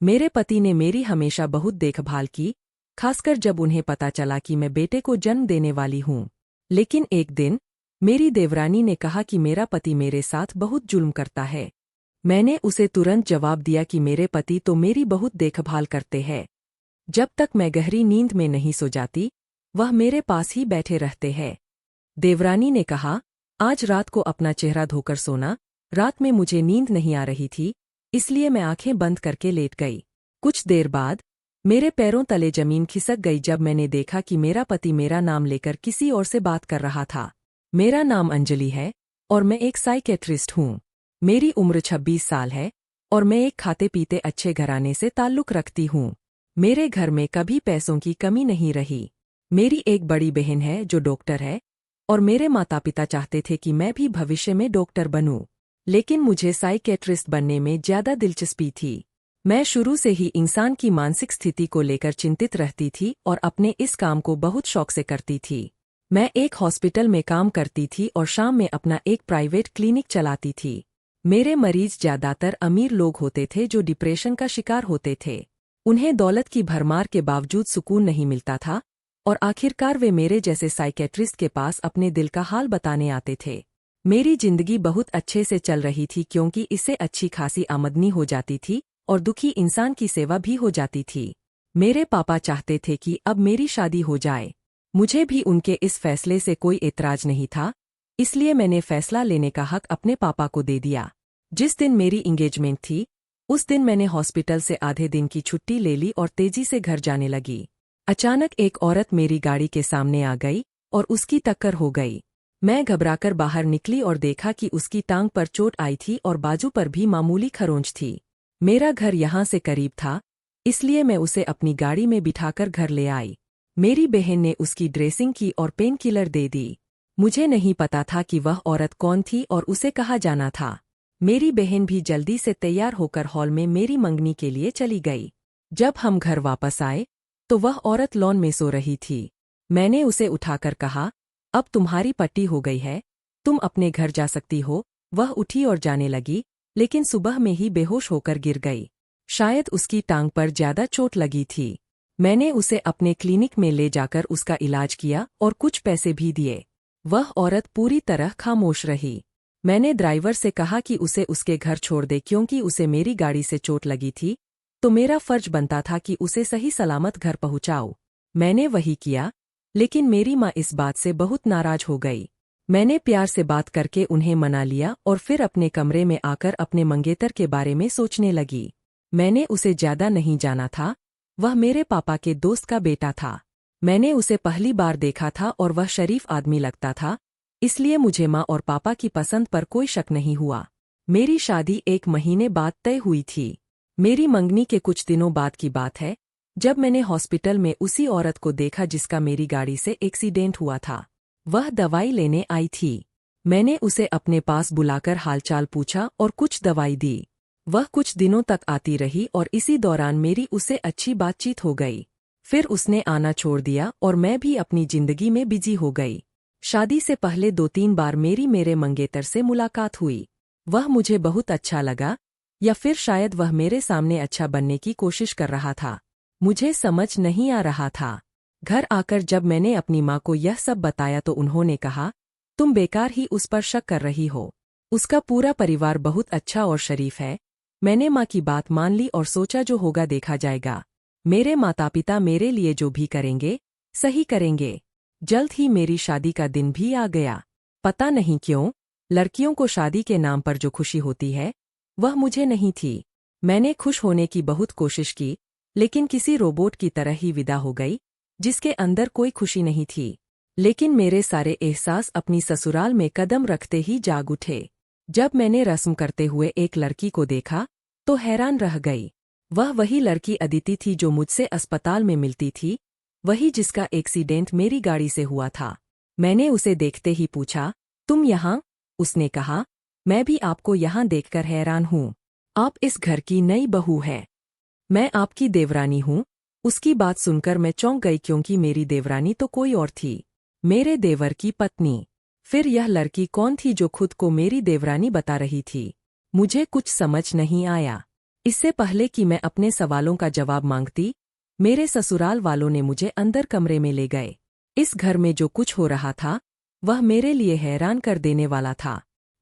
मेरे पति ने मेरी हमेशा बहुत देखभाल की, खासकर जब उन्हें पता चला कि मैं बेटे को जन्म देने वाली हूँ। लेकिन एक दिन मेरी देवरानी ने कहा कि मेरा पति मेरे साथ बहुत जुल्म करता है। मैंने उसे तुरंत जवाब दिया कि मेरे पति तो मेरी बहुत देखभाल करते हैं। जब तक मैं गहरी नींद में नहीं सो जाती, वह मेरे पास ही बैठे रहते हैं। देवरानी ने कहा, आज रात को अपना चेहरा धोकर सोना। रात में मुझे नींद नहीं आ रही थी, इसलिए मैं आंखें बंद करके लेट गई। कुछ देर बाद मेरे पैरों तले जमीन खिसक गई जब मैंने देखा कि मेरा पति मेरा नाम लेकर किसी और से बात कर रहा था। मेरा नाम अंजलि है और मैं एक साइकेट्रिस्ट हूँ। मेरी उम्र 26 साल है और मैं एक खाते पीते अच्छे घराने से ताल्लुक रखती हूँ। मेरे घर में कभी पैसों की कमी नहीं रही। मेरी एक बड़ी बहन है जो डॉक्टर है और मेरे माता पिता चाहते थे कि मैं भी भविष्य में डॉक्टर बनूं, लेकिन मुझे साइकेट्रिस्ट बनने में ज्यादा दिलचस्पी थी। मैं शुरू से ही इंसान की मानसिक स्थिति को लेकर चिंतित रहती थी और अपने इस काम को बहुत शौक से करती थी। मैं एक हॉस्पिटल में काम करती थी और शाम में अपना एक प्राइवेट क्लिनिक चलाती थी। मेरे मरीज ज्यादातर अमीर लोग होते थे जो डिप्रेशन का शिकार होते थे। उन्हें दौलत की भरमार के बावजूद सुकून नहीं मिलता था और आखिरकार वे मेरे जैसे साइकेट्रिस्ट के पास अपने दिल का हाल बताने आते थे। मेरी जिंदगी बहुत अच्छे से चल रही थी क्योंकि इससे अच्छी खासी आमदनी हो जाती थी और दुखी इंसान की सेवा भी हो जाती थी। मेरे पापा चाहते थे कि अब मेरी शादी हो जाए। मुझे भी उनके इस फैसले से कोई एतराज नहीं था, इसलिए मैंने फैसला लेने का हक अपने पापा को दे दिया। जिस दिन मेरी एंगेजमेंट थी, उस दिन मैंने हॉस्पिटल से आधे दिन की छुट्टी ले ली और तेजी से घर जाने लगी। अचानक एक औरत मेरी गाड़ी के सामने आ गई और उसकी टक्कर हो गई। मैं घबराकर बाहर निकली और देखा कि उसकी टांग पर चोट आई थी और बाजू पर भी मामूली खरोंच थी। मेरा घर यहाँ से करीब था, इसलिए मैं उसे अपनी गाड़ी में बिठाकर घर ले आई। मेरी बहन ने उसकी ड्रेसिंग की और पेन किलर दे दी। मुझे नहीं पता था कि वह औरत कौन थी और उसे कहाँ जाना था। मेरी बहन भी जल्दी से तैयार होकर हॉल में मेरी मंगनी के लिए चली गई। जब हम घर वापस आए, तो वह औरत लॉन में सो रही थी। मैंने उसे उठाकर कहा, अब तुम्हारी पट्टी हो गई है, तुम अपने घर जा सकती हो। वह उठी और जाने लगी, लेकिन सुबह में ही बेहोश होकर गिर गई। शायद उसकी टांग पर ज्यादा चोट लगी थी। मैंने उसे अपने क्लिनिक में ले जाकर उसका इलाज किया और कुछ पैसे भी दिए। वह औरत पूरी तरह खामोश रही। मैंने ड्राइवर से कहा कि उसे उसके घर छोड़ दे क्योंकि उसे मेरी गाड़ी से चोट लगी थी, तो मेरा फर्ज बनता था कि उसे सही सलामत घर पहुंचाऊं। मैंने वही किया, लेकिन मेरी माँ इस बात से बहुत नाराज हो गई। मैंने प्यार से बात करके उन्हें मना लिया और फिर अपने कमरे में आकर अपने मंगेतर के बारे में सोचने लगी। मैंने उसे ज्यादा नहीं जाना था, वह मेरे पापा के दोस्त का बेटा था। मैंने उसे पहली बार देखा था और वह शरीफ आदमी लगता था, इसलिए मुझे माँ और पापा की पसंद पर कोई शक नहीं हुआ। मेरी शादी 1 महीने बाद तय हुई थी। मेरी मंगनी के कुछ दिनों बाद की बात है, जब मैंने हॉस्पिटल में उसी औरत को देखा जिसका मेरी गाड़ी से एक्सीडेंट हुआ था। वह दवाई लेने आई थी। मैंने उसे अपने पास बुलाकर हालचाल पूछा और कुछ दवाई दी। वह कुछ दिनों तक आती रही और इसी दौरान मेरी उससे अच्छी बातचीत हो गई। फिर उसने आना छोड़ दिया और मैं भी अपनी जिंदगी में बिजी हो गई। शादी से पहले 2-3 बार मेरे मंगेतर से मुलाकात हुई। वह मुझे बहुत अच्छा लगा, या फिर शायद वह मेरे सामने अच्छा बनने की कोशिश कर रहा था। मुझे समझ नहीं आ रहा था। घर आकर जब मैंने अपनी माँ को यह सब बताया तो उन्होंने कहा, तुम बेकार ही उस पर शक कर रही हो। उसका पूरा परिवार बहुत अच्छा और शरीफ है। मैंने माँ की बात मान ली और सोचा जो होगा देखा जाएगा। मेरे माता पिता मेरे लिए जो भी करेंगे, सही करेंगे। जल्द ही मेरी शादी का दिन भी आ गया। पता नहीं क्यों, लड़कियों को शादी के नाम पर जो खुशी होती है, वह मुझे नहीं थी। मैंने खुश होने की बहुत कोशिश की, लेकिन किसी रोबोट की तरह ही विदा हो गई, जिसके अंदर कोई खुशी नहीं थी। लेकिन मेरे सारे एहसास अपनी ससुराल में कदम रखते ही जाग उठे। जब मैंने रस्म करते हुए एक लड़की को देखा, तो हैरान रह गई। वह वही लड़की अदिति थी जो मुझसे अस्पताल में मिलती थी, वही जिसका एक्सीडेंट मेरी गाड़ी से हुआ था। मैंने उसे देखते ही पूछा, तुम यहाँ? उसने कहा, मैं भी आपको यहाँ देखकर हैरान हूँ। आप इस घर की नई बहू है। मैं आपकी देवरानी हूँ। उसकी बात सुनकर मैं चौंक गई क्योंकि मेरी देवरानी तो कोई और थी, मेरे देवर की पत्नी। फिर यह लड़की कौन थी जो खुद को मेरी देवरानी बता रही थी? मुझे कुछ समझ नहीं आया। इससे पहले कि मैं अपने सवालों का जवाब मांगती, मेरे ससुराल वालों ने मुझे अंदर कमरे में ले गए। इस घर में जो कुछ हो रहा था वह मेरे लिए हैरान कर देने वाला था।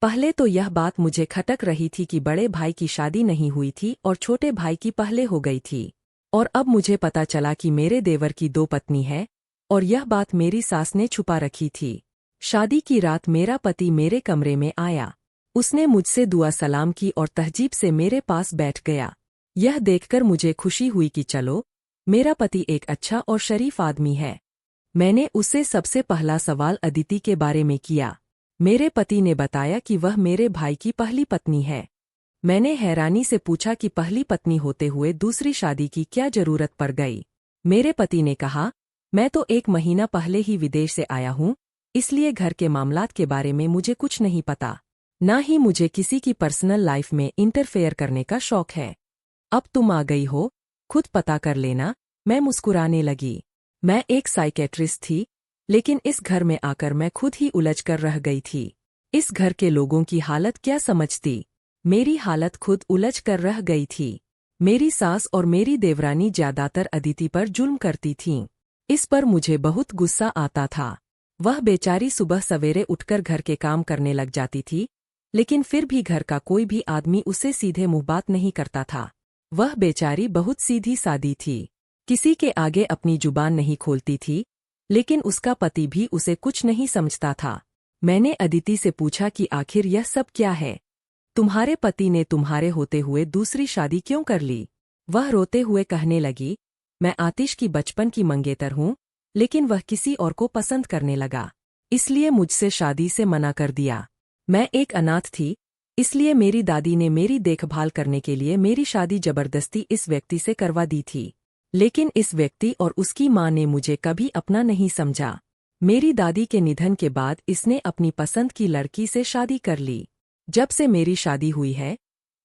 पहले तो यह बात मुझे खटक रही थी कि बड़े भाई की शादी नहीं हुई थी और छोटे भाई की पहले हो गई थी। और अब मुझे पता चला कि मेरे देवर की 2 पत्नी है, और यह बात मेरी सास ने छुपा रखी थी। शादी की रात मेरा पति मेरे कमरे में आया। उसने मुझसे दुआ सलाम की और तहजीब से मेरे पास बैठ गया। यह देखकर मुझे खुशी हुई कि चलो, मेरा पति एक अच्छा और शरीफ आदमी है। मैंने उससे सबसे पहला सवाल अदिति के बारे में किया। मेरे पति ने बताया कि वह मेरे भाई की पहली पत्नी है। मैंने हैरानी से पूछा कि पहली पत्नी होते हुए दूसरी शादी की क्या जरूरत पड़ गई। मेरे पति ने कहा, मैं तो 1 महीना पहले ही विदेश से आया हूँ, इसलिए घर के मामलात के बारे में मुझे कुछ नहीं पता, ना ही मुझे किसी की पर्सनल लाइफ में इंटरफेयर करने का शौक है। अब तुम आ गई हो, खुद पता कर लेना। मैं मुस्कुराने लगी। मैं एक साइकेट्रिस्ट थी, लेकिन इस घर में आकर मैं खुद ही उलझ कर रह गई थी। इस घर के लोगों की हालत क्या समझती? मेरी हालत खुद उलझ कर रह गई थी। मेरी सास और मेरी देवरानी ज्यादातर अदिति पर जुल्म करती थीं। इस पर मुझे बहुत गुस्सा आता था। वह बेचारी सुबह सवेरे उठकर घर के काम करने लग जाती थी, लेकिन फिर भी घर का कोई भी आदमी उससे सीधे मुंह बात नहीं करता था। वह बेचारी बहुत सीधी सादी थी, किसी के आगे अपनी जुबान नहीं खोलती थी, लेकिन उसका पति भी उसे कुछ नहीं समझता था। मैंने अदिति से पूछा कि आखिर यह सब क्या है? तुम्हारे पति ने तुम्हारे होते हुए दूसरी शादी क्यों कर ली? वह रोते हुए कहने लगी, मैं आतिश की बचपन की मंगेतर हूँ, लेकिन वह किसी और को पसंद करने लगा, इसलिए मुझसे शादी से मना कर दिया। मैं एक अनाथ थी, इसलिए मेरी दादी ने मेरी देखभाल करने के लिए मेरी शादी जबरदस्ती इस व्यक्ति से करवा दी थी। लेकिन इस व्यक्ति और उसकी माँ ने मुझे कभी अपना नहीं समझा। मेरी दादी के निधन के बाद इसने अपनी पसंद की लड़की से शादी कर ली। जब से मेरी शादी हुई है,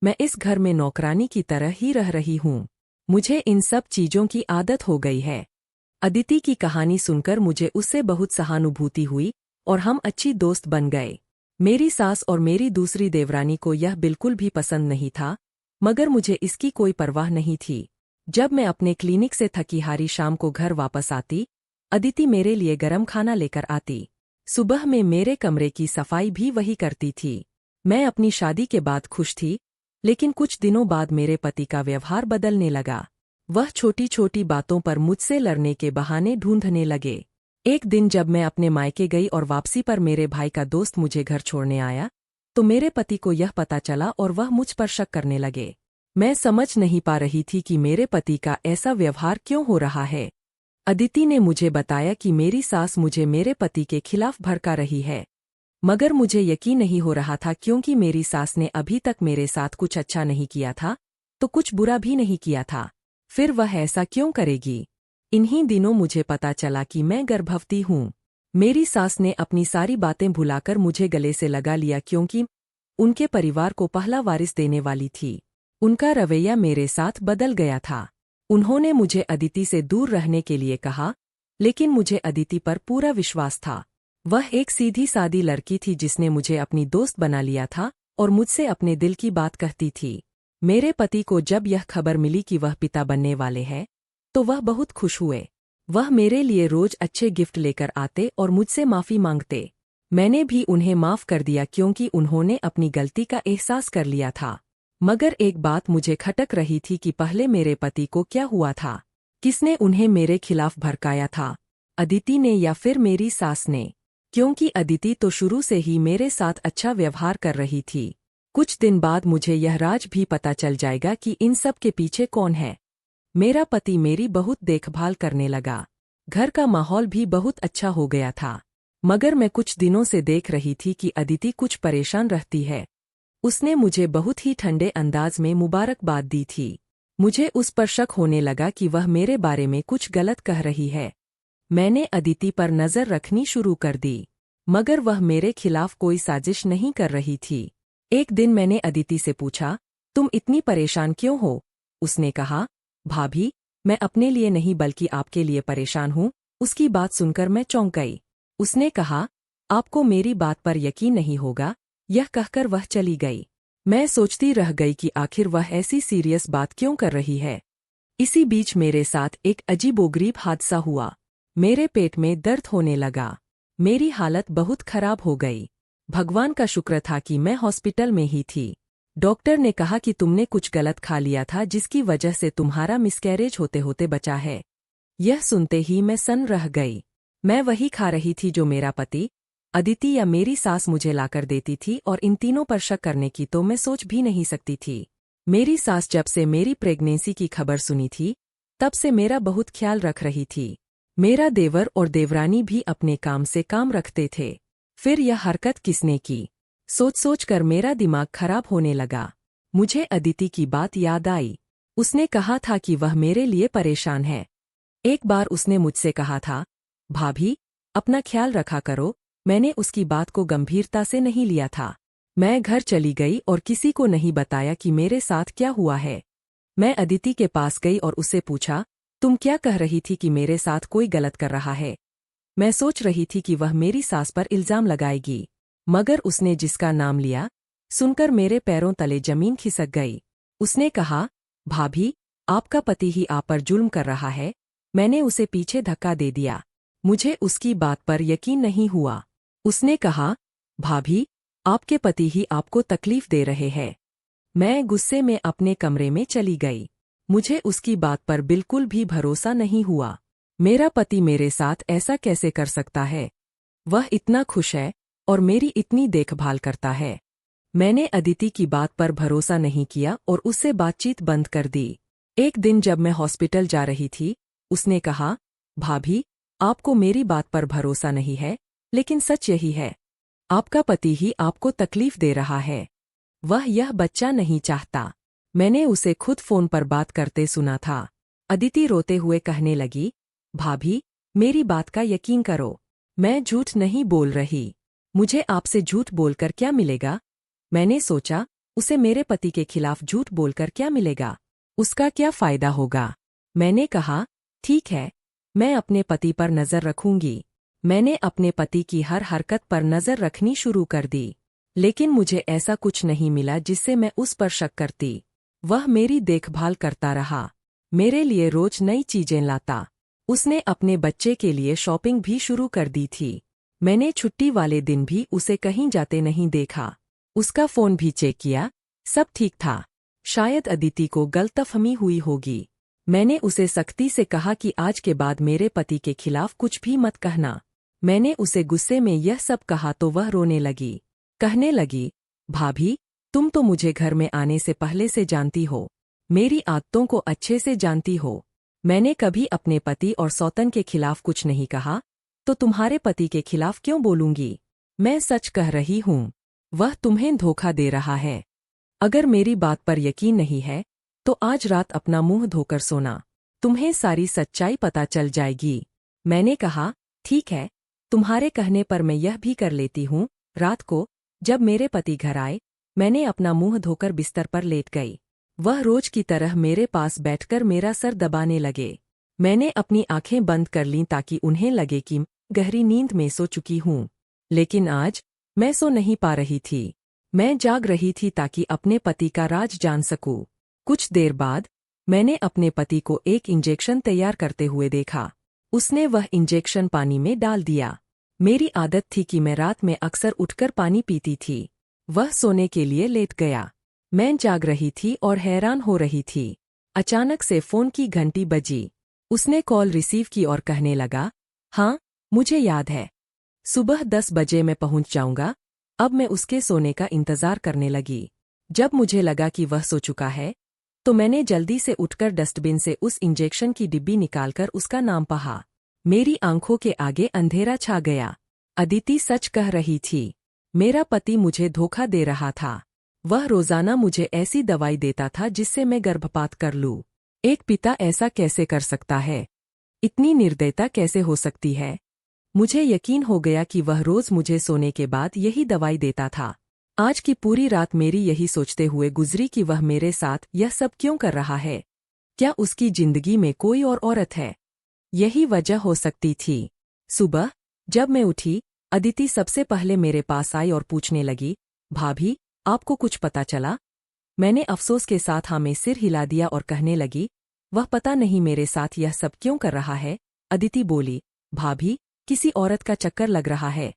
मैं इस घर में नौकरानी की तरह ही रह रही हूँ। मुझे इन सब चीजों की आदत हो गई है। अदिति की कहानी सुनकर मुझे उससे बहुत सहानुभूति हुई और हम अच्छी दोस्त बन गए। मेरी सास और मेरी दूसरी देवरानी को यह बिल्कुल भी पसंद नहीं था, मगर मुझे इसकी कोई परवाह नहीं थी। जब मैं अपने क्लिनिक से थकी हारी शाम को घर वापस आती, अदिति मेरे लिए गरम खाना लेकर आती। सुबह में मेरे कमरे की सफाई भी वही करती थी। मैं अपनी शादी के बाद खुश थी, लेकिन कुछ दिनों बाद मेरे पति का व्यवहार बदलने लगा। वह छोटी छोटी बातों पर मुझसे लड़ने के बहाने ढूंढने लगे। एक दिन जब मैं अपने मायके गई और वापसी पर मेरे भाई का दोस्त मुझे घर छोड़ने आया, तो मेरे पति को यह पता चला और वह मुझ पर शक करने लगे। मैं समझ नहीं पा रही थी कि मेरे पति का ऐसा व्यवहार क्यों हो रहा है। अदिति ने मुझे बताया कि मेरी सास मुझे मेरे पति के खिलाफ भड़का रही है, मगर मुझे यकीन नहीं हो रहा था, क्योंकि मेरी सास ने अभी तक मेरे साथ कुछ अच्छा नहीं किया था, तो कुछ बुरा भी नहीं किया था। फिर वह ऐसा क्यों करेगी? इन्हीं दिनों मुझे पता चला कि मैं गर्भवती हूँ। मेरी सास ने अपनी सारी बातें भुलाकर मुझे गले से लगा लिया, क्योंकि उनके परिवार को पहला वारिस देने वाली थी। उनका रवैया मेरे साथ बदल गया था। उन्होंने मुझे अदिति से दूर रहने के लिए कहा, लेकिन मुझे अदिति पर पूरा विश्वास था। वह एक सीधी सादी लड़की थी जिसने मुझे अपनी दोस्त बना लिया था और मुझसे अपने दिल की बात कहती थी। मेरे पति को जब यह खबर मिली कि वह पिता बनने वाले हैं, तो वह बहुत खुश हुए। वह मेरे लिए रोज अच्छे गिफ्ट लेकर आते और मुझसे माफी मांगते। मैंने भी उन्हें माफ कर दिया, क्योंकि उन्होंने अपनी गलती का एहसास कर लिया था। मगर एक बात मुझे खटक रही थी कि पहले मेरे पति को क्या हुआ था? किसने उन्हें मेरे खिलाफ भड़काया था? अदिति ने या फिर मेरी सास ने? क्योंकि अदिति तो शुरू से ही मेरे साथ अच्छा व्यवहार कर रही थी। कुछ दिन बाद मुझे यह राज भी पता चल जाएगा कि इन सब के पीछे कौन है। मेरा पति मेरी बहुत देखभाल करने लगा। घर का माहौल भी बहुत अच्छा हो गया था, मगर मैं कुछ दिनों से देख रही थी कि अदिति कुछ परेशान रहती है। उसने मुझे बहुत ही ठंडे अंदाज में मुबारकबाद दी थी। मुझे उस पर शक होने लगा कि वह मेरे बारे में कुछ गलत कह रही है। मैंने अदिति पर नजर रखनी शुरू कर दी, मगर वह मेरे खिलाफ कोई साजिश नहीं कर रही थी। एक दिन मैंने अदिति से पूछा, तुम इतनी परेशान क्यों हो? उसने कहा, भाभी, मैं अपने लिए नहीं बल्कि आपके लिए परेशान हूँ। उसकी बात सुनकर मैं चौंक गई। उसने कहा, आपको मेरी बात पर यकीन नहीं होगा। यह कहकर वह चली गई। मैं सोचती रह गई कि आखिर वह ऐसी सीरियस बात क्यों कर रही है। इसी बीच मेरे साथ एक अजीबोगरीब हादसा हुआ। मेरे पेट में दर्द होने लगा। मेरी हालत बहुत खराब हो गई। भगवान का शुक्र था कि मैं हॉस्पिटल में ही थी। डॉक्टर ने कहा कि तुमने कुछ गलत खा लिया था जिसकी वजह से तुम्हारा मिसकैरेज होते होते बचा है। यह सुनते ही मैं सन्न रह गई। मैं वही खा रही थी जो मेरा पति अदिति या मेरी सास मुझे लाकर देती थी, और इन तीनों पर शक करने की तो मैं सोच भी नहीं सकती थी। मेरी सास जब से मेरी प्रेगनेंसी की खबर सुनी थी तब से मेरा बहुत ख्याल रख रही थी। मेरा देवर और देवरानी भी अपने काम से काम रखते थे। फिर यह हरकत किसने की, सोच सोच कर मेरा दिमाग खराब होने लगा। मुझे अदिति की बात याद आई। उसने कहा था कि वह मेरे लिए परेशान है। एक बार उसने मुझसे कहा था, भाभी अपना ख्याल रखा करो। मैंने उसकी बात को गंभीरता से नहीं लिया था। मैं घर चली गई और किसी को नहीं बताया कि मेरे साथ क्या हुआ है। मैं अदिति के पास गई और उससे पूछा, तुम क्या कह रही थी कि मेरे साथ कोई गलत कर रहा है। मैं सोच रही थी कि वह मेरी सास पर इल्जाम लगाएगी, मगर उसने जिसका नाम लिया सुनकर मेरे पैरों तले जमीन खिसक गई। उसने कहा, भाभी आपका पति ही आप पर जुल्म कर रहा है। मैंने उसे पीछे धक्का दे दिया। मुझे उसकी बात पर यकीन नहीं हुआ। उसने कहा, भाभी आपके पति ही आपको तकलीफ दे रहे हैं। मैं गुस्से में अपने कमरे में चली गई। मुझे उसकी बात पर बिल्कुल भी भरोसा नहीं हुआ। मेरा पति मेरे साथ ऐसा कैसे कर सकता है। वह इतना खुश है और मेरी इतनी देखभाल करता है। मैंने अदिति की बात पर भरोसा नहीं किया और उससे बातचीत बंद कर दी। एक दिन जब मैं हॉस्पिटल जा रही थी, उसने कहा, भाभी आपको मेरी बात पर भरोसा नहीं है, लेकिन सच यही है। आपका पति ही आपको तकलीफ दे रहा है। वह यह बच्चा नहीं चाहता। मैंने उसे खुद फोन पर बात करते सुना था। अदिति रोते हुए कहने लगी, भाभी मेरी बात का यकीन करो। मैं झूठ नहीं बोल रही। मुझे आपसे झूठ बोलकर क्या मिलेगा। मैंने सोचा, उसे मेरे पति के खिलाफ झूठ बोलकर क्या मिलेगा, उसका क्या फायदा होगा। मैंने कहा, ठीक है, मैं अपने पति पर नजर रखूंगी। मैंने अपने पति की हर हरकत पर नजर रखनी शुरू कर दी, लेकिन मुझे ऐसा कुछ नहीं मिला जिससे मैं उस पर शक करती। वह मेरी देखभाल करता रहा, मेरे लिए रोज नई चीजें लाता। उसने अपने बच्चे के लिए शॉपिंग भी शुरू कर दी थी। मैंने छुट्टी वाले दिन भी उसे कहीं जाते नहीं देखा। उसका फोन भी चेक किया, सब ठीक था। शायद अदिति को गलतफहमी हुई होगी। मैंने उसे सख्ती से कहा कि आज के बाद मेरे पति के खिलाफ कुछ भी मत कहना। मैंने उसे गुस्से में यह सब कहा तो वह रोने लगी। कहने लगी, भाभी तुम तो मुझे घर में आने से पहले से जानती हो, मेरी आदतों को अच्छे से जानती हो। मैंने कभी अपने पति और सौतन के खिलाफ कुछ नहीं कहा, तो तुम्हारे पति के खिलाफ क्यों बोलूंगी। मैं सच कह रही हूँ, वह तुम्हें धोखा दे रहा है। अगर मेरी बात पर यकीन नहीं है तो आज रात अपना मुंह धोकर सोना, तुम्हें सारी सच्चाई पता चल जाएगी। मैंने कहा, ठीक है, तुम्हारे कहने पर मैं यह भी कर लेती हूँ। रात को जब मेरे पति घर आए, मैंने अपना मुंह धोकर बिस्तर पर लेट गई। वह रोज की तरह मेरे पास बैठकर मेरा सर दबाने लगे। मैंने अपनी आंखें बंद कर लीं ताकि उन्हें लगे कि गहरी नींद में सो चुकी हूँ, लेकिन आज मैं सो नहीं पा रही थी। मैं जाग रही थी ताकि अपने पति का राज जान सकूं। कुछ देर बाद मैंने अपने पति को एक इंजेक्शन तैयार करते हुए देखा। उसने वह इंजेक्शन पानी में डाल दिया। मेरी आदत थी कि मैं रात में अक्सर उठकर पानी पीती थी। वह सोने के लिए लेट गया। मैं जाग रही थी और हैरान हो रही थी। अचानक से फोन की घंटी बजी। उसने कॉल रिसीव की और कहने लगा, हाँ मुझे याद है, सुबह 10 बजे मैं पहुंच जाऊंगा। अब मैं उसके सोने का इंतजार करने लगी। जब मुझे लगा कि वह सो चुका है तो मैंने जल्दी से उठकर डस्टबिन से उस इंजेक्शन की डिब्बी निकालकर उसका नाम पढ़ा। मेरी आंखों के आगे अंधेरा छा गया। अदिति सच कह रही थी। मेरा पति मुझे धोखा दे रहा था। वह रोजाना मुझे ऐसी दवाई देता था जिससे मैं गर्भपात कर लूं। एक पिता ऐसा कैसे कर सकता है। इतनी निर्दयता कैसे हो सकती है। मुझे यकीन हो गया कि वह रोज मुझे सोने के बाद यही दवाई देता था। आज की पूरी रात मेरी यही सोचते हुए गुजरी कि वह मेरे साथ यह सब क्यों कर रहा है। क्या उसकी जिंदगी में कोई और औरत है। यही वजह हो सकती थी। सुबह जब मैं उठी, अदिति सबसे पहले मेरे पास आई और पूछने लगी, भाभी आपको कुछ पता चला? मैंने अफसोस के साथ हाँ में सिर हिला दिया और कहने लगी, वह पता नहीं मेरे साथ यह सब क्यों कर रहा है। अदिति बोली, भाभी, किसी औरत का चक्कर लग रहा है।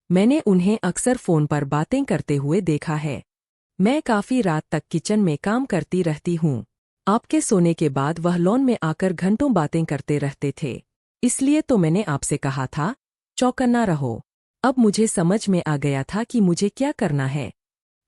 मैंने उन्हें अक्सर फोन पर बातें करते हुए देखा है। मैं काफी रात तक किचन में काम करती रहती हूँ। आपके सोने के बाद वह लॉन में आकर घंटों बातें करते रहते थे। इसलिए तो मैंने आपसे कहा था, चौकन्ना रहो। अब मुझे समझ में आ गया था कि मुझे क्या करना है।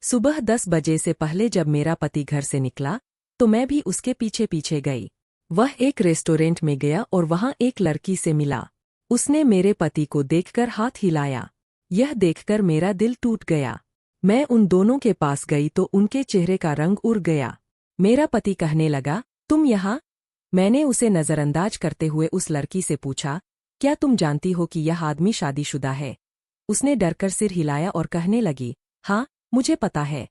सुबह 10 बजे से पहले जब मेरा पति घर से निकला, तो मैं भी उसके पीछे पीछे गई। वह एक रेस्टोरेंट में गया और वहां एक लड़की से मिला। उसने मेरे पति को देखकर हाथ हिलाया। यह देखकर मेरा दिल टूट गया। मैं उन दोनों के पास गई तो उनके चेहरे का रंग उड़ गया। मेरा पति कहने लगा, तुम यहाँ? मैंने उसे नजरअंदाज करते हुए उस लड़की से पूछा, क्या तुम जानती हो कि यह आदमी शादीशुदा है? उसने डरकर सिर हिलाया और कहने लगी, हाँ, मुझे पता है।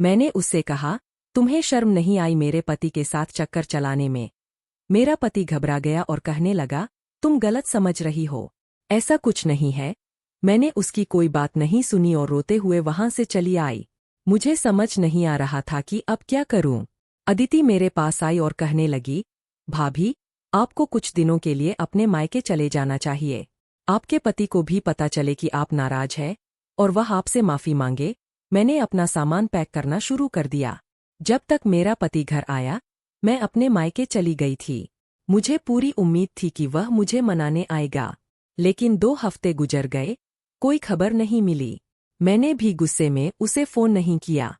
मैंने उससे कहा, तुम्हें शर्म नहीं आई मेरे पति के साथ चक्कर चलाने में? मेरा पति घबरा गया और कहने लगा, तुम गलत समझ रही हो। ऐसा कुछ नहीं है। मैंने उसकी कोई बात नहीं सुनी और रोते हुए वहां से चली आई। मुझे समझ नहीं आ रहा था कि अब क्या करूं। अदिति मेरे पास आई और कहने लगी, भाभी, आपको कुछ दिनों के लिए अपने मायके चले जाना चाहिए। आपके पति को भी पता चले कि आप नाराज हैं और वह आपसे माफी मांगे। मैंने अपना सामान पैक करना शुरू कर दिया। जब तक मेरा पति घर आया, मैं अपने मायके चली गई थी। मुझे पूरी उम्मीद थी कि वह मुझे मनाने आएगा, लेकिन 2 हफ्ते गुजर गए, कोई खबर नहीं मिली। मैंने भी गुस्से में उसे फोन नहीं किया।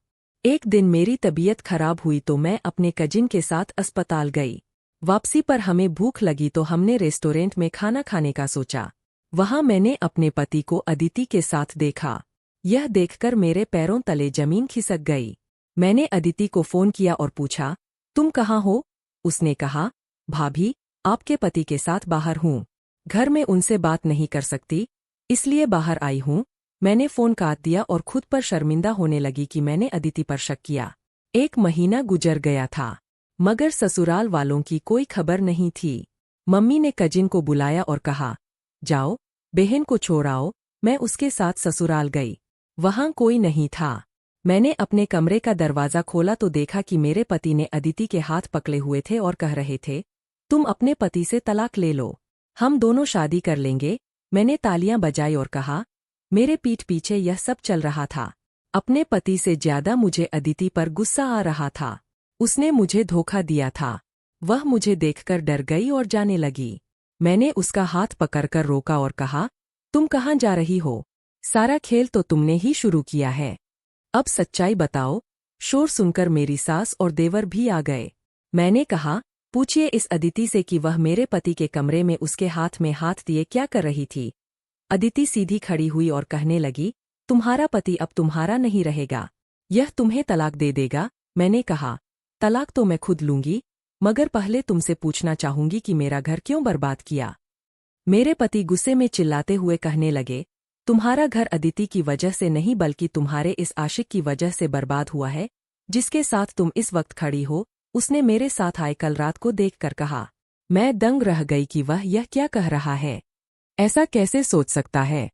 एक दिन मेरी तबीयत खराब हुई तो मैं अपने कजिन के साथ अस्पताल गई। वापसी पर हमें भूख लगी तो हमने रेस्टोरेंट में खाना खाने का सोचा। वहां मैंने अपने पति को अदिति के साथ देखा। यह देखकर मेरे पैरों तले जमीन खिसक गई। मैंने अदिति को फोन किया और पूछा, तुम कहाँ हो? उसने कहा, भाभी, आपके पति के साथ बाहर हूँ। घर में उनसे बात नहीं कर सकती, इसलिए बाहर आई हूँ। मैंने फोन काट दिया और खुद पर शर्मिंदा होने लगी कि मैंने अदिति पर शक किया। 1 महीना गुजर गया था, मगर ससुराल वालों की कोई खबर नहीं थी। मम्मी ने कजिन को बुलाया और कहा, जाओ, बहन को छोड़ आओ। मैं उसके साथ ससुराल गई। वहां कोई नहीं था। मैंने अपने कमरे का दरवाजा खोला तो देखा कि मेरे पति ने अदिति के हाथ पकड़े हुए थे और कह रहे थे, तुम अपने पति से तलाक ले लो, हम दोनों शादी कर लेंगे। मैंने तालियां बजाई और कहा, मेरे पीठ पीछे यह सब चल रहा था। अपने पति से ज्यादा मुझे अदिति पर गुस्सा आ रहा था। उसने मुझे धोखा दिया था। वह मुझे देखकर डर गई और जाने लगी। मैंने उसका हाथ पकड़कर रोका और कहा, तुम कहाँ जा रही हो? सारा खेल तो तुमने ही शुरू किया है। अब सच्चाई बताओ। शोर सुनकर मेरी सास और देवर भी आ गए। मैंने कहा, पूछिए इस अदिति से कि वह मेरे पति के कमरे में उसके हाथ में हाथ दिए क्या कर रही थी। अदिति सीधी खड़ी हुई और कहने लगी, तुम्हारा पति अब तुम्हारा नहीं रहेगा, यह तुम्हें तलाक दे देगा। मैंने कहा, तलाक तो मैं खुद लूंगी, मगर पहले तुमसे पूछना चाहूंगी कि मेरा घर क्यों बर्बाद किया। मेरे पति गुस्से में चिल्लाते हुए कहने लगे, तुम्हारा घर अदिति की वजह से नहीं बल्कि तुम्हारे इस आशिक की वजह से बर्बाद हुआ है, जिसके साथ तुम इस वक्त खड़ी हो। उसने मेरे साथ आए कल रात को देखकर कहा। मैं दंग रह गई कि वह यह क्या कह रहा है। ऐसा कैसे सोच सकता है।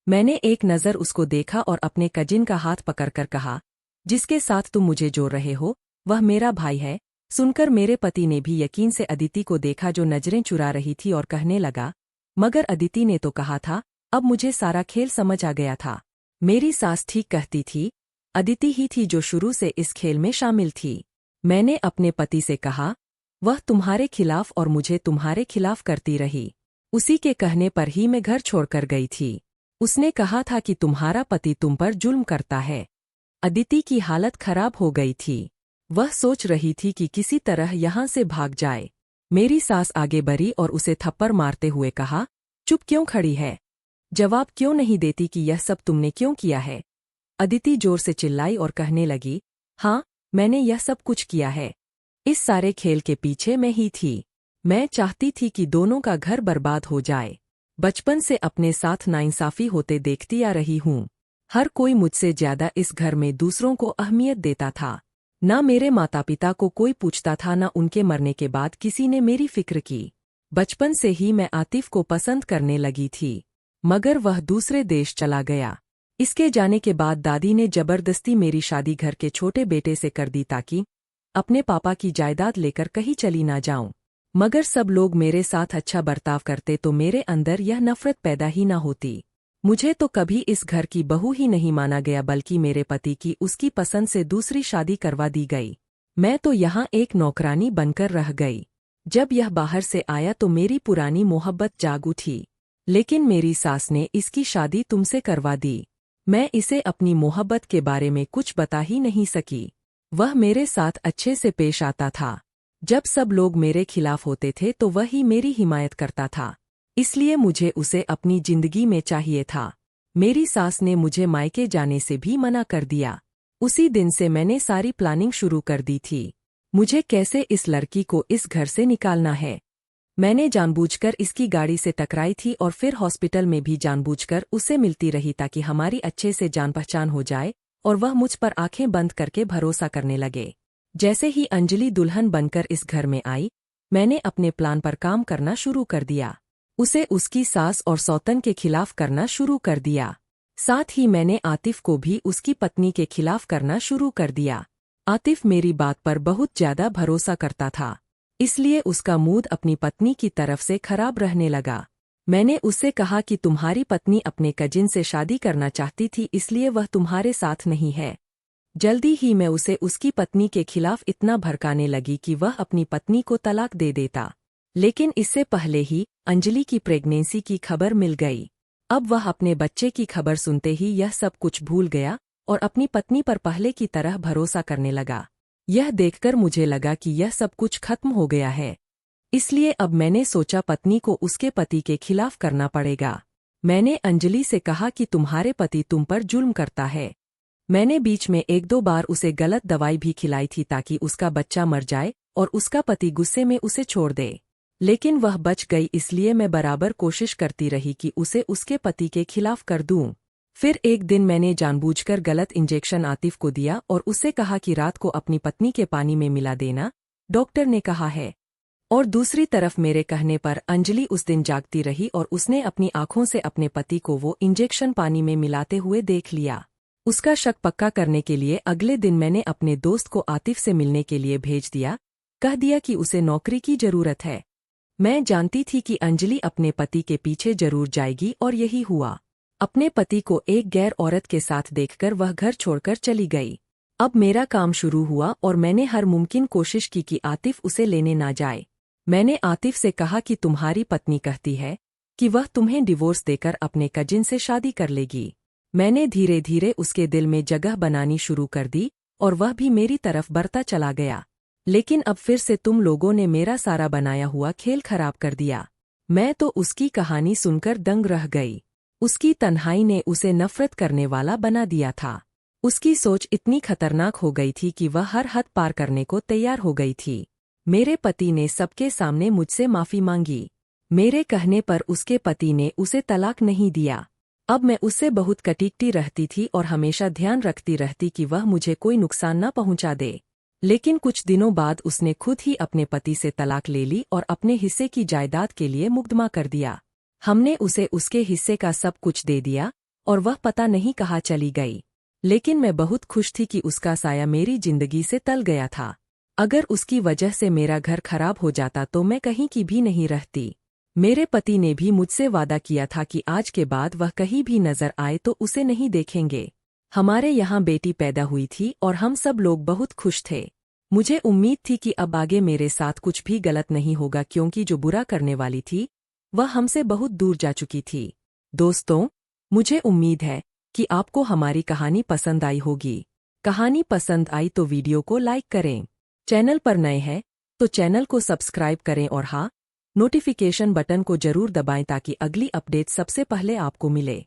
मैंने एक नज़र उसको देखा और अपने कजिन का हाथ पकड़कर कहा, जिसके साथ तुम मुझे जोड़ रहे हो वह मेरा भाई है। सुनकर मेरे पति ने भी यकीन से अदिति को देखा जो नजरें चुरा रही थी और कहने लगा, मगर अदिति ने तो कहा था। अब मुझे सारा खेल समझ आ गया था। मेरी सास ठीक कहती थी, अदिति ही थी जो शुरू से इस खेल में शामिल थी। मैंने अपने पति से कहा, वह तुम्हारे खिलाफ और मुझे तुम्हारे खिलाफ करती रही। उसी के कहने पर ही मैं घर छोड़कर गई थी। उसने कहा था कि तुम्हारा पति तुम पर जुल्म करता है। अदिति की हालत खराब हो गई थी। वह सोच रही थी कि किसी तरह यहाँ से भाग जाए। मेरी सास आगे बढ़ी और उसे थप्पड़ मारते हुए कहा, चुप क्यों खड़ी है? जवाब क्यों नहीं देती कि यह सब तुमने क्यों किया है? अदिति जोर से चिल्लाई और कहने लगी, हाँ, मैंने यह सब कुछ किया है। इस सारे खेल के पीछे मैं ही थी। मैं चाहती थी कि दोनों का घर बर्बाद हो जाए। बचपन से अपने साथ नाइंसाफी होते देखती आ रही हूँ। हर कोई मुझसे ज्यादा इस घर में दूसरों को अहमियत देता था। ना मेरे माता पिता को कोई पूछता था, ना उनके मरने के बाद किसी ने मेरी फिक्र की। बचपन से ही मैं आतिफ को पसंद करने लगी थी, मगर वह दूसरे देश चला गया। इसके जाने के बाद दादी ने जबरदस्ती मेरी शादी घर के छोटे बेटे से कर दी ताकि अपने पापा की जायदाद लेकर कहीं चली ना जाऊं। मगर सब लोग मेरे साथ अच्छा बर्ताव करते तो मेरे अंदर यह नफरत पैदा ही ना होती। मुझे तो कभी इस घर की बहू ही नहीं माना गया, बल्कि मेरे पति की उसकी पसंद से दूसरी शादी करवा दी गई। मैं तो यहाँ एक नौकरानी बनकर रह गई। जब यह बाहर से आया तो मेरी पुरानी मोहब्बत जाग उठी, लेकिन मेरी सास ने इसकी शादी तुमसे करवा दी। मैं इसे अपनी मोहब्बत के बारे में कुछ बता ही नहीं सकी। वह मेरे साथ अच्छे से पेश आता था। जब सब लोग मेरे खिलाफ होते थे तो वह ही मेरी हिमायत करता था, इसलिए मुझे उसे अपनी जिंदगी में चाहिए था। मेरी सास ने मुझे मायके जाने से भी मना कर दिया। उसी दिन से मैंने सारी प्लानिंग शुरू कर दी थी। मुझे कैसे इस लड़की को इस घर से निकालना है। मैंने जानबूझकर इसकी गाड़ी से टकराई थी और फिर हॉस्पिटल में भी जानबूझकर उसे मिलती रही ताकि हमारी अच्छे से जान पहचान हो जाए और वह मुझ पर आंखें बंद करके भरोसा करने लगे। जैसे ही अंजलि दुल्हन बनकर इस घर में आई, मैंने अपने प्लान पर काम करना शुरू कर दिया। उसे उसकी सास और सौतन के खिलाफ करना शुरू कर दिया। साथ ही मैंने आतिफ को भी उसकी पत्नी के खिलाफ करना शुरू कर दिया। आतिफ मेरी बात पर बहुत ज्यादा भरोसा करता था, इसलिए उसका मूड अपनी पत्नी की तरफ से खराब रहने लगा। मैंने उससे कहा कि तुम्हारी पत्नी अपने कजिन से शादी करना चाहती थी, इसलिए वह तुम्हारे साथ नहीं है। जल्दी ही मैं उसे उसकी पत्नी के खिलाफ इतना भड़काने लगी कि वह अपनी पत्नी को तलाक दे देता। लेकिन इससे पहले ही अंजलि की प्रेगनेंसी की खबर मिल गई। अब वह अपने बच्चे की खबर सुनते ही यह सब कुछ भूल गया और अपनी पत्नी पर पहले की तरह भरोसा करने लगा। यह देखकर मुझे लगा कि यह सब कुछ खत्म हो गया है, इसलिए अब मैंने सोचा पत्नी को उसके पति के खिलाफ करना पड़ेगा। मैंने अंजलि से कहा कि तुम्हारे पति तुम पर जुल्म करता है। मैंने बीच में एक दो बार उसे गलत दवाई भी खिलाई थी ताकि उसका बच्चा मर जाए और उसका पति गुस्से में उसे छोड़ दे, लेकिन वह बच गई। इसलिए मैं बराबर कोशिश करती रही कि उसे उसके पति के खिलाफ कर दूं। फिर एक दिन मैंने जानबूझकर गलत इंजेक्शन आतिफ को दिया और उससे कहा कि रात को अपनी पत्नी के पानी में मिला देना, डॉक्टर ने कहा है। और दूसरी तरफ मेरे कहने पर अंजलि उस दिन जागती रही और उसने अपनी आंखों से अपने पति को वो इंजेक्शन पानी में मिलाते हुए देख लिया। उसका शक पक्का करने के लिए अगले दिन मैंने अपने दोस्त को आतिफ से मिलने के लिए भेज दिया। कह दिया कि उसे नौकरी की जरूरत है। मैं जानती थी कि अंजलि अपने पति के पीछे जरूर जाएगी और यही हुआ। अपने पति को एक गैर औरत के साथ देखकर वह घर छोड़कर चली गई। अब मेरा काम शुरू हुआ और मैंने हर मुमकिन कोशिश की कि आतिफ उसे लेने ना जाए। मैंने आतिफ से कहा कि तुम्हारी पत्नी कहती है कि वह तुम्हें डिवोर्स देकर अपने कजिन से शादी कर लेगी। मैंने धीरे धीरे उसके दिल में जगह बनानी शुरू कर दी और वह भी मेरी तरफ बढ़ता चला गया। लेकिन अब फिर से तुम लोगों ने मेरा सारा बनाया हुआ खेल खराब कर दिया। मैं तो उसकी कहानी सुनकर दंग रह गई। उसकी तन्हाई ने उसे नफरत करने वाला बना दिया था। उसकी सोच इतनी खतरनाक हो गई थी कि वह हर हद पार करने को तैयार हो गई थी। मेरे पति ने सबके सामने मुझसे माफी मांगी। मेरे कहने पर उसके पति ने उसे तलाक नहीं दिया। अब मैं उससे बहुत कटीकटी रहती थी और हमेशा ध्यान रखती रहती कि वह मुझे कोई नुकसान न पहुंचा दे। लेकिन कुछ दिनों बाद उसने खुद ही अपने पति से तलाक ले ली और अपने हिस्से की जायदाद के लिए मुकदमा कर दिया। हमने उसे उसके हिस्से का सब कुछ दे दिया और वह पता नहीं कहाँ चली गई। लेकिन मैं बहुत खुश थी कि उसका साया मेरी जिंदगी से टल गया था। अगर उसकी वजह से मेरा घर खराब हो जाता तो मैं कहीं की भी नहीं रहती। मेरे पति ने भी मुझसे वादा किया था कि आज के बाद वह कहीं भी नजर आए तो उसे नहीं देखेंगे। हमारे यहाँ बेटी पैदा हुई थी और हम सब लोग बहुत खुश थे। मुझे उम्मीद थी कि अब आगे मेरे साथ कुछ भी गलत नहीं होगा, क्योंकि जो बुरा करने वाली थी वह हमसे बहुत दूर जा चुकी थी। दोस्तों, मुझे उम्मीद है कि आपको हमारी कहानी पसंद आई होगी। कहानी पसंद आई तो वीडियो को लाइक करें। चैनल पर नए हैं तो चैनल को सब्सक्राइब करें और हाँ, नोटिफिकेशन बटन को जरूर दबाएं ताकि अगली अपडेट सबसे पहले आपको मिले।